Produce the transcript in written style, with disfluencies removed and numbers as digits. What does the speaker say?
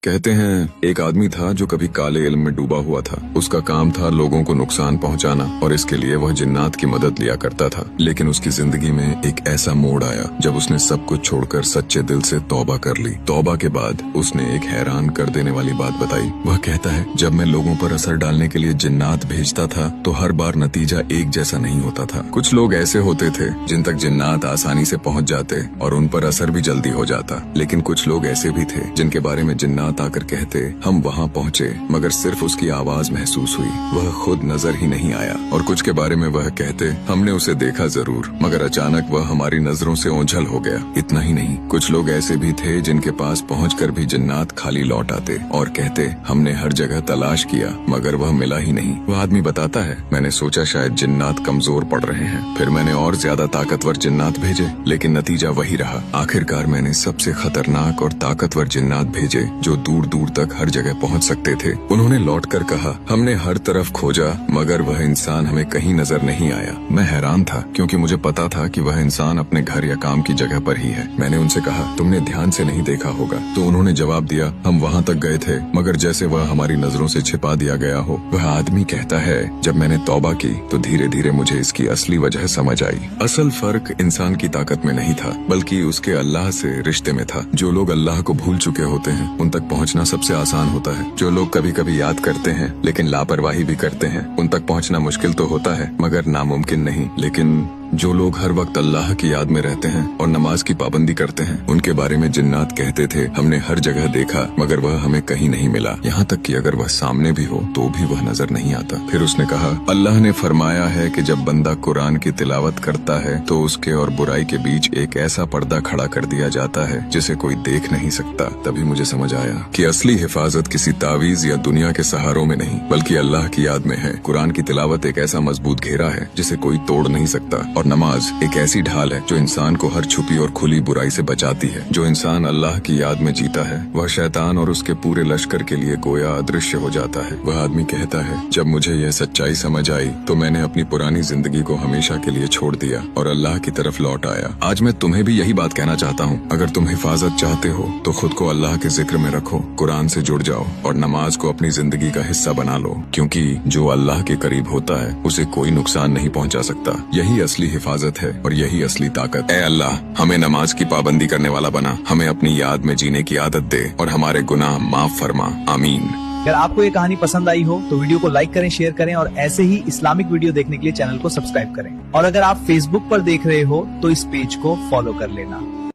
कहते हैं एक आदमी था जो कभी काले इल्म में डूबा हुआ था। उसका काम था लोगों को नुकसान पहुंचाना और इसके लिए वह जिन्नात की मदद लिया करता था। लेकिन उसकी जिंदगी में एक ऐसा मोड़ आया जब उसने सब कुछ छोड़कर सच्चे दिल से तौबा कर ली। तौबा के बाद उसने एक हैरान कर देने वाली बात बताई। वह कहता है, जब मैं लोगों पर असर डालने के लिए जिन्नात भेजता था तो हर बार नतीजा एक जैसा नहीं होता था। कुछ लोग ऐसे होते थे जिन तक जिन्नात आसानी से पहुँच जाते और उन पर असर भी जल्दी हो जाता, लेकिन कुछ लोग ऐसे भी थे जिनके बारे में जिन्नात आकर कहते, हम वहाँ पहुँचे मगर सिर्फ उसकी आवाज महसूस हुई, वह खुद नजर ही नहीं आया। और कुछ के बारे में वह कहते, हमने उसे देखा जरूर मगर अचानक वह हमारी नजरों से ओझल हो गया। इतना ही नहीं, कुछ लोग ऐसे भी थे जिनके पास पहुंचकर भी जिन्नात खाली लौट आते और कहते, हमने हर जगह तलाश किया मगर वह मिला ही नहीं। वह आदमी बताता है, मैंने सोचा शायद जिन्नात कमजोर पड़ रहे हैं, फिर मैंने और ज्यादा ताकतवर जिन्नात भेजे लेकिन नतीजा वही रहा। आखिरकार मैंने सबसे खतरनाक और ताकतवर जिन्नात भेजे जो दूर दूर तक हर जगह पहुंच सकते थे। उन्होंने लौटकर कहा, हमने हर तरफ खोजा मगर वह इंसान हमें कहीं नजर नहीं आया। मैं हैरान था क्योंकि मुझे पता था कि वह इंसान अपने घर या काम की जगह पर ही है। मैंने उनसे कहा, तुमने ध्यान से नहीं देखा होगा। तो उन्होंने जवाब दिया, हम वहाँ तक गए थे मगर जैसे वह हमारी नजरों से छिपा दिया गया हो। वह आदमी कहता है, जब मैंने तौबा की तो धीरे धीरे मुझे इसकी असली वजह समझ आई। असल फर्क इंसान की ताकत में नहीं था बल्कि उसके अल्लाह से रिश्ते में था। जो लोग अल्लाह को भूल चुके होते हैं उन तक पहुंचना सबसे आसान होता है। जो लोग कभी कभी याद करते हैं लेकिन लापरवाही भी करते हैं उन तक पहुंचना मुश्किल तो होता है मगर नामुमकिन नहीं। लेकिन जो लोग हर वक्त अल्लाह की याद में रहते हैं और नमाज की पाबंदी करते हैं उनके बारे में जिन्नात कहते थे, हमने हर जगह देखा मगर वह हमें कहीं नहीं मिला, यहाँ तक कि अगर वह सामने भी हो तो भी वह नजर नहीं आता। फिर उसने कहा, अल्लाह ने फरमाया है कि जब बंदा कुरान की तिलावत करता है तो उसके और बुराई के बीच एक ऐसा पर्दा खड़ा कर दिया जाता है जिसे कोई देख नहीं सकता। तभी मुझे समझ आया कि असली हिफाजत किसी तावीज या दुनिया के सहारों में नहीं बल्कि अल्लाह की याद में है। कुरान की तिलावत एक ऐसा मजबूत घेरा है जिसे कोई तोड़ नहीं सकता और नमाज एक ऐसी ढाल है जो इंसान को हर छुपी और खुली बुराई से बचाती है। जो इंसान अल्लाह की याद में जीता है वह शैतान और उसके पूरे लश्कर के लिए गोया अदृश्य हो जाता है। वह आदमी कहता है, जब मुझे यह सच्चाई समझ आई तो मैंने अपनी पुरानी जिंदगी को हमेशा के लिए छोड़ दिया और अल्लाह की तरफ लौट आया। आज मैं तुम्हें भी यही बात कहना चाहता हूँ, अगर तुम हिफाजत चाहते हो तो खुद को अल्लाह के जिक्र में रखो, कुरान से जुड़ जाओ और नमाज को अपनी जिंदगी का हिस्सा बना लो, क्योंकि जो अल्लाह के करीब होता है उसे कोई नुकसान नहीं पहुँचा सकता। यही असली हिफाजत है और यही असली ताकत। ऐ अल्लाह, हमें नमाज की पाबंदी करने वाला बना, हमें अपनी याद में जीने की आदत दे और हमारे गुनाह माफ फरमा। आमीन। अगर आपको ये कहानी पसंद आई हो तो वीडियो को लाइक करें, शेयर करें और ऐसे ही इस्लामिक वीडियो देखने के लिए चैनल को सब्सक्राइब करें। और अगर आप फेसबुक पर देख रहे हो तो इस पेज को फॉलो कर लेना।